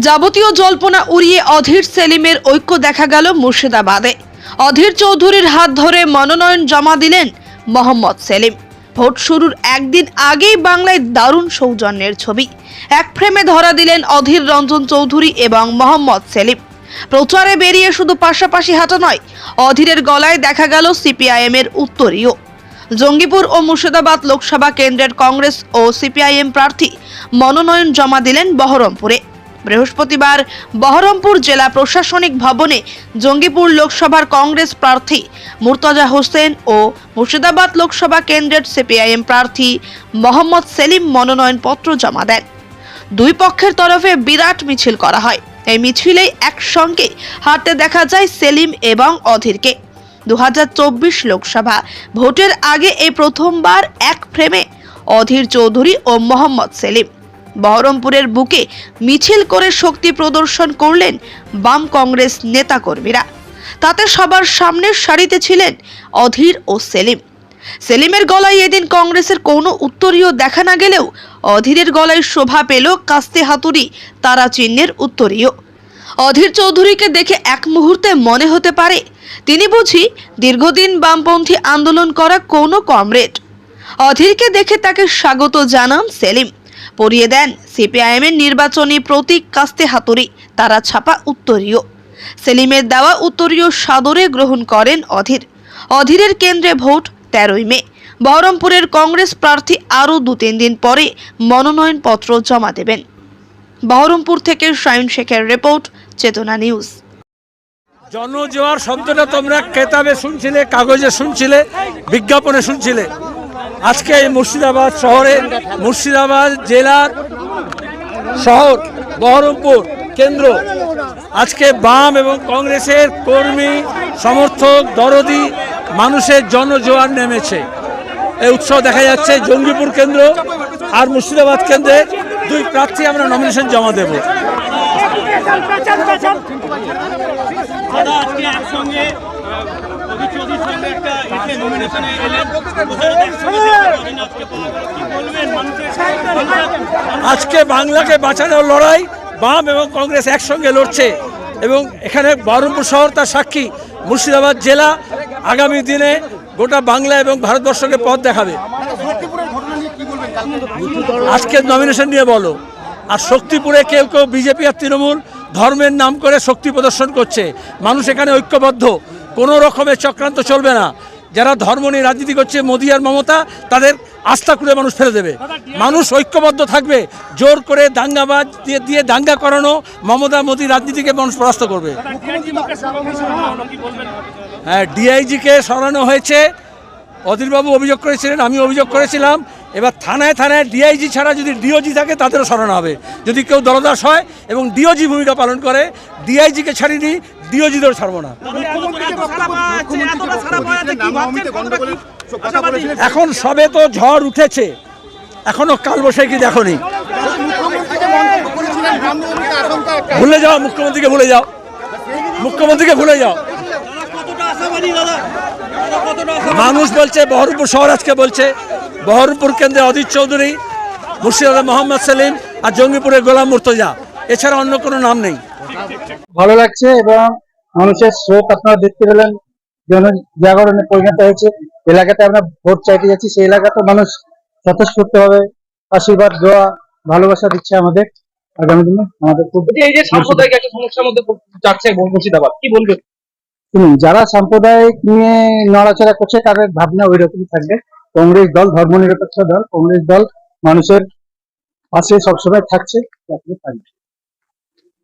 যাবতীয় জল্পনা উড়িয়ে অধীর সেলিমের ঐক্য দেখা গেল মুর্শিদাবাদে। অধীর চৌধুরীর হাত ধরে মনোনয়ন জমা দিলেন মোহাম্মদ সেলিম। ভোট শুরুর একদিন আগেই বাংলায় দারুণ সৌজন্যের ছবি এক ফ্রেমে ধরা দিলেন অধীর রঞ্জন চৌধুরী এবং মোহাম্মদ সেলিম। প্রচারে বেরিয়ে শুধু পাশাপাশি হাঁটা নয়, অধীরের গলায় দেখা গেল সিপিআইএম এর উত্তরীয়। জঙ্গিপুর ও মুর্শিদাবাদ লোকসভা কেন্দ্রের কংগ্রেস ও সিপিআইএম প্রার্থী মনোনয়ন জমা দিলেন বহরমপুরে। বৃহস্পতিবার বহরমপুর জেলা প্রশাসনিক ভবনে জঙ্গিপুর লোকসভার কংগ্রেস প্রার্থী মুর্তজা হোসেন ও মুর্শিদাবাদ লোকসভা কেন্দ্রের সিপিআইএম প্রার্থী মোহাম্মদ সেলিম মনোনয়নপত্র জমা দেন। দুই পক্ষের তরফে বিরাট মিছিল করা হয়। এই মিছিলে একসঙ্গে হাঁটতে দেখা যায় সেলিম এবং অধীরকে। 2024 লোকসভা ভোটের আগে এই প্রথমবার এক ফ্রেমে অধীর চৌধুরী ও মোহাম্মদ সেলিম। বহরমপুরের বুকে মিছিল করে শক্তি প্রদর্শন করলেন বাম কংগ্রেস নেতাকর্মীরা। তাতে সবার সামনের সারিতে ছিলেন অধীর ও সেলিম। সেলিমের গলায় এদিন কংগ্রেসের কোনো উত্তরীয় দেখা না গেলেও অধীরের গলায় শোভা পেল কাস্তে হাতুড়ি তারা চিহ্নের উত্তরীয়। অধীর চৌধুরীকে দেখে এক মুহূর্তে মনে হতে পারে তিনি বুঝি দীর্ঘদিন বামপন্থী আন্দোলন করা কোনো কমরেড। অধীরকে দেখে তাকে স্বাগত জানান সেলিম। পরিয়ে দেন সিপিআইএম এর নির্বাচনী প্রতীক কাস্তে হাতুড়ি তারা ছাপা উত্তরীয়। সেলিমের দেওয়া উত্তরীয় সাদরে গ্রহণ করেন অধীর। অধীরের কেন্দ্রে ভোট 13ই মে। বহরমপুরের কংগ্রেস প্রার্থী আরও 2-3 দিন পরে মনোনয়নপত্র জমা দেবেন। বহরমপুর থেকে শাইন শেখের রিপোর্ট, চেতনা নিউজ। জনজোয়ার শব্দটা তোমরা কেতাবে শুনছিলে, কাগজে শুনছিলে, বিজ্ঞাপনে শুনছিলে। আজকে এই মুর্শিদাবাদ শহরে, মুর্শিদাবাদ জেলার শহর বহরমপুর কেন্দ্র, আজকে বাম এবং কংগ্রেসের কর্মী সমর্থক দরদি মানুষের জনজোয়ার নেমেছে। এই উৎসব দেখা যাচ্ছে জঙ্গিপুর কেন্দ্র আর মুর্শিদাবাদ কেন্দ্রে দুই প্রার্থী আমরা নমিনেশন জমা দেব। আজকে বাংলাকে বাঁচানোর লড়াই বাম এবং কংগ্রেস একসঙ্গে লড়ছে এবং এখানে বহরমপুর শহর তার সাক্ষী। মুর্শিদাবাদ জেলা আগামী দিনে গোটা বাংলা এবং ভারতবর্ষকে পথ দেখাবে। আজকের নমিনেশন নিয়ে বলো। আর শক্তিপুরে কেউ কেউ বিজেপি আর তৃণমূল ধর্মের নাম করে শক্তি প্রদর্শন করছে। মানুষ এখানে ঐক্যবদ্ধ, কোনো রকমের চক্রান্ত চলবে না। যারা ধর্ম নিয়ে রাজনীতি করছে মোদী আর মমতা, তাদের আস্থা করে মানুষ ফেলে দেবে। মানুষ ঐক্যবদ্ধ থাকবে। জোর করে দাঙ্গাবাজ দিয়ে দাঙ্গা করানো মমতা মোদী রাজনীতিকে মানুষ পরাস্ত করবে। হ্যাঁ, ডিআইজিকে সরানো হয়েছে। অধীরবাবু অভিযোগ করেছিলেন, আমি অভিযোগ করেছিলাম। এবার থানায় থানায় ডিআইজি ছাড়া যদি ডিওজি থাকে তাদেরও সরানো হবে। যদি কেউ দলদাস হয় এবং ডিওজি ভূমিকা পালন করে, ডিআইজিকে ছাড়িনি, ডিওজিদেরও ছাড়বো না। এখন সবে তো ঝড় উঠেছে, এখনো কালবৈশাখী দেখোনি। ভুলে যাও মুখ্যমন্ত্রীকে, ভুলে যাও মুখ্যমন্ত্রীকে, ভুলে যাও। মানুষ বলছে, বহরমপুর শহর আজকে বলছে বহরমপুর কেন্দ্রে অধীর চৌধুরী, মুর্শিদাবাদে মোহাম্মদ সেলিম আর জঙ্গিপুরে গোলাম মুর্তজা, এছাড়া অন্য কোনো নাম নেই। ভালো লাগছে এবং মানুষের স্রোত আপনারা দেখতে পেলেন, জনজাগরণে পরিণত হয়েছে। এলাকাতে আমরা ভোট চাইতে যাচ্ছি, সেই এলাকাতে মানুষ স্বতঃস্ফূর্তভাবে আশীর্বাদ, দোয়া, ভালোবাসা দিচ্ছে আমাদের। আগামী দিনে আমাদের খুব এই যে সাম্প্রদায়িক একটা সমস্যার মধ্যে যাচ্ছে মুর্শিদাবাদ, কি বলবেন? শুনুন, যারা সাম্প্রদায়িক নিয়ে নড়াচড়া করছে তাদের ভাবনা ওই রকমই থাকবে। কংগ্রেস দল ধর্মনিরপেক্ষ দল, কংগ্রেস দল মানুষের পাশে সবসময় থাকছে, থাকবে।